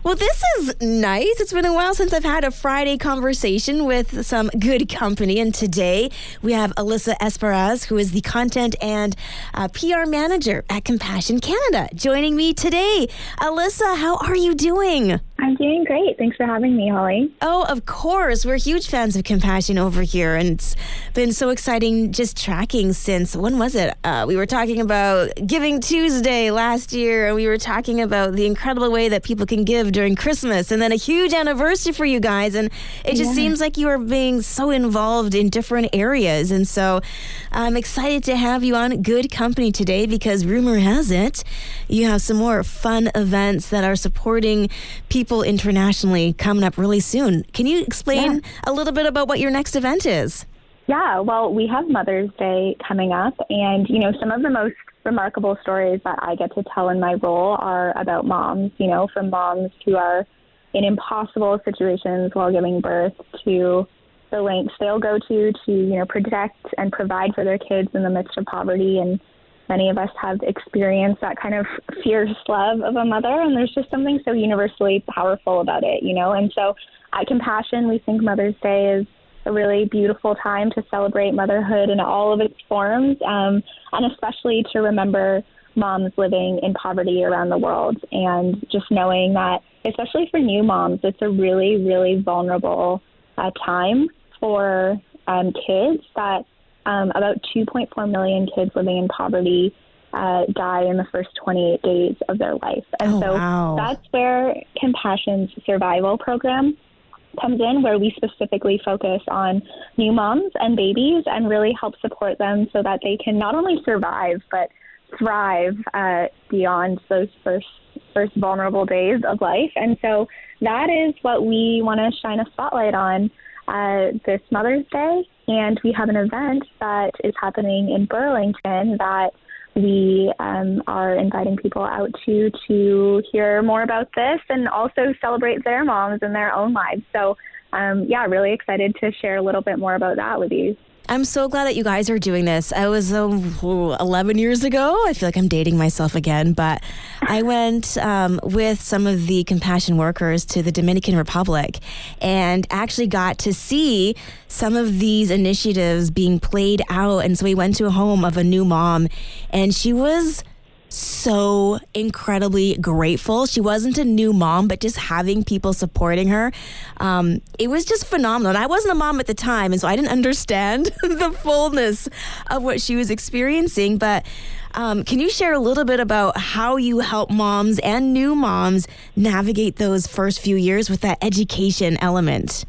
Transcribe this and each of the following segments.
Well, this is nice. It's been a while since I've had a Friday conversation with some good company. And today we have Alyssa Esperaz, who is the content and PR manager at Compassion Canada, joining me today. Alyssa, how are you doing? I'm doing great. Thanks for having me, Holly. Oh, of course. We're huge fans of Compassion over here. And it's been so exciting just tracking since, when was it? We were talking about Giving Tuesday last year. And we were talking about the incredible way that people can give during Christmas. And then a huge anniversary for you guys. And it just seems like you are being so involved in different areas. And so I'm excited to have you on Good Company today because rumor has it you have some more fun events that are supporting people internationally coming up really soon. Can you explain a little bit about what your next event is? Yeah, well, we have Mother's Day coming up, and, some of the most remarkable stories that I get to tell in my role are about moms, from moms who are in impossible situations while giving birth to the lengths they'll go to protect and provide for their kids in the midst of poverty. And many of us have experienced that kind of fierce love of a mother, and there's just something so universally powerful about it, And so at Compassion, we think Mother's Day is a really beautiful time to celebrate motherhood in all of its forms, and especially to remember moms living in poverty around the world. And just knowing that, especially for new moms, it's a really, really vulnerable time for kids that about 2.4 million kids living in poverty die in the first 28 days of their life. And that's where Compassion's survival program comes in, where we specifically focus on new moms and babies and really help support them so that they can not only survive, but thrive beyond those first vulnerable days of life. And so that is what we want to shine a spotlight on this Mother's Day. And we have an event that is happening in Burlington that we are inviting people out to hear more about this and also celebrate their moms and their own lives. So, really excited to share a little bit more about that with you. I'm so glad that you guys are doing this. I was 11 years ago. I feel like I'm dating myself again, but I went with some of the Compassion workers to the Dominican Republic and actually got to see some of these initiatives being played out. And so we went to a home of a new mom, and she was so incredibly grateful. She wasn't a new mom, but just having people supporting her, it was just phenomenal. And I wasn't a mom at the time, and so I didn't understand the fullness of what she was experiencing. But can you share a little bit about how you help moms and new moms navigate those first few years with that education element?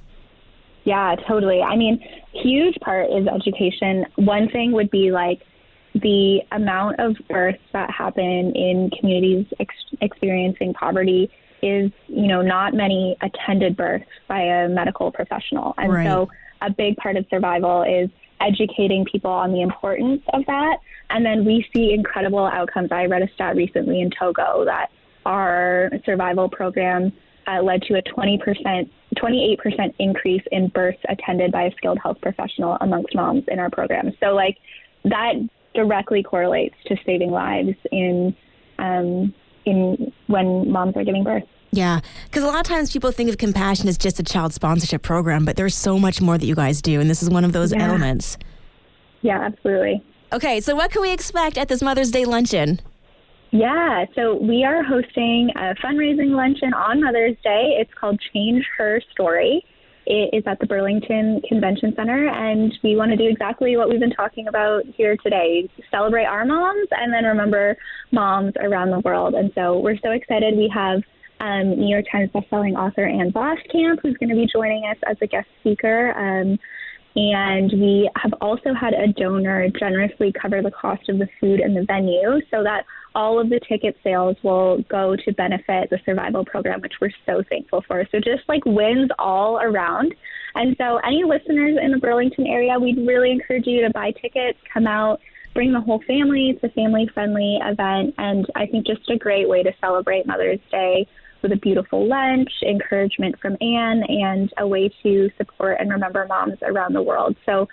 Yeah, totally. I mean, huge part is education. One thing would be like the amount of births that happen in communities experiencing poverty is, not many attended births by a medical professional. And so a big part of survival is educating people on the importance of that. And then we see incredible outcomes. I read a stat recently in Togo that our survival program led to a 28% increase in births attended by a skilled health professional amongst moms in our program. So that directly correlates to saving lives in when moms are giving birth. Yeah, because a lot of times people think of Compassion as just a child sponsorship program, but there's so much more that you guys do, and this is one of those elements. Yeah, absolutely. Okay, so what can we expect at this Mother's Day luncheon? Yeah, so we are hosting a fundraising luncheon on Mother's Day. It's called Change Her Story. It is at the Burlington Convention Center, and we want to do exactly what we've been talking about here today, celebrate our moms and then remember moms around the world. And so we're so excited. We have New York Times bestselling author Anne Voskamp, who's going to be joining us as a guest speaker. And we have also had a donor generously cover the cost of the food and the venue so that all of the ticket sales will go to benefit the survival program, which we're so thankful for. So just wins all around. And so any listeners in the Burlington area, we'd really encourage you to buy tickets, come out, bring the whole family. It's a family-friendly event. And I think just a great way to celebrate Mother's Day with a beautiful lunch, encouragement from Anne, and a way to support and remember moms around the world. So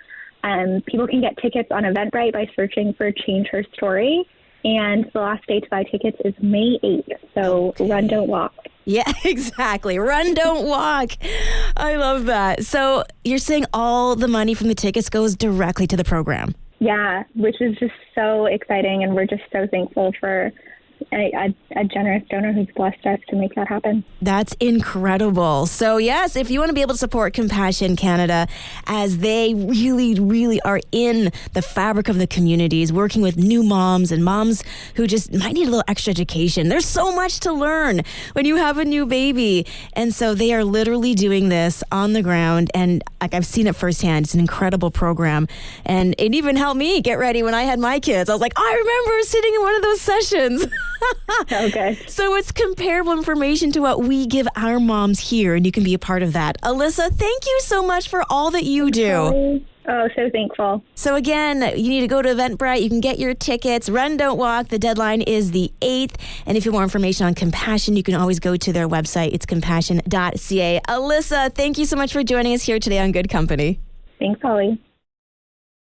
people can get tickets on Eventbrite by searching for Change Her Story. And the last day to buy tickets is May 8th. So run, don't walk. Yeah, exactly. Run, don't walk. I love that. So you're saying all the money from the tickets goes directly to the program? Yeah, which is just so exciting, and we're just so thankful for a generous donor who's blessed us to make that happen. That's incredible. So yes, if you want to be able to support Compassion Canada, as they really, really are in the fabric of the communities, working with new moms and moms who just might need a little extra education. There's so much to learn when you have a new baby. And so they are literally doing this on the ground. And like, I've seen it firsthand. It's an incredible program. And it even helped me get ready when I had my kids. I was like, I remember sitting in one of those sessions. Okay. So it's comparable information to what we give our moms here, and you can be a part of that. Alyssa, thank you so much for all that you do. Oh, so thankful. So again, you need to go to Eventbrite. You can get your tickets. Run, don't walk. The deadline is the 8th. And if you want more information on Compassion, you can always go to their website. It's compassion.ca. Alyssa, thank you so much for joining us here today on Good Company. Thanks, Holly.